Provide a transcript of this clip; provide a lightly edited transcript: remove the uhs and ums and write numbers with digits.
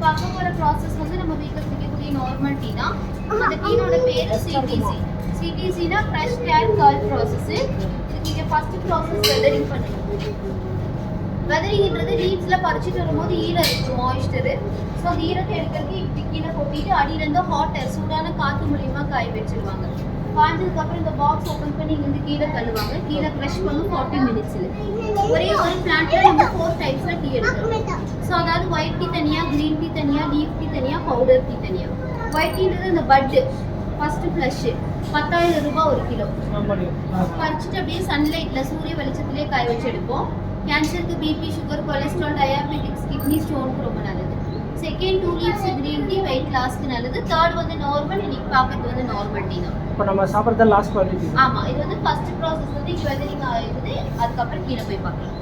பார்க்க போற ப்ராசஸ் வந்து நம்ம வீட்ல குடிக்கக்கூடிய நார்மல் டீ தான். அந்த டீயோட பேரு சிடிசி. சிடிசினா ஃப்ரெஷ் கேன் கர்ல் ப்ராசஸ். இதுக்கு ஃபர்ஸ்ட் ப்ராசஸ் வெதரிங் பண்ணணும். வெதரிங்ன்றது லீவ்ஸ்ல பறிச்சிட்டு வரும்போது ஈரம் இருக்கும், மாய்ஸ்டர். ஸோ அந்த ஈரத்தை எடுக்கிறதுக்கு இப்படி கீழே கொட்டிட்டு அடியிலேருந்து ஹாட் ஏர் சூடான காற்று மூலியமா காய வச்சிருவாங்க. காய்ஞ்சதுக்கு அப்புறம் இந்த பாக்ஸ் ஓப்பன் பண்ணி இங்கிருந்து கீழே தள்ளுவாங்க. கீழே க்ரஷ் பண்ணும் 40 மினிட்ஸ்ல. ஒரே ஒரு பிளான்ட்ல நம்ம 4 டைப்ஸ்ல டீ எடுக்கிறோம். ஸோ அதாவது ஒயிட் டீ தனியா, கிரீன் டீ தனியா, லீஃப் டீ தனியா, பவுடர் டீ தனியா. ஒயிட் டீன்றது இந்த பட்டு ஃபர்ஸ்ட் ஃப்ளஷ் 10,000 ரூபாய் 1 கிலோ. பறிச்சுட்டு அப்படியே சன்லைட்ல சூரிய வெளிச்சத்திலே காய வச்சு எடுப்போம். கேன்சருக்கு, BP, sugar, cholesterol, diabetics, kidney ஸ்டோனுக்கு ரொம்ப நல்லது. Second 2 leaves green tea weight லாஸ்க்கு நல்லது. தேர்ட் வந்து நார்மல், இன்னைக்கு பார்க்கறது வந்து நார்மல் டீ தான். இப்போ நம்ம சாப்பிட்றது லாஸ்ட் குவாலிட்டி. ஆமா, இது வந்து ஃபர்ஸ்ட் ப்ராசஸ் வந்து வெதரிங் ஆயிடுது. அதுக்கப்புறம் கீழே போய் பார்க்கலாம்.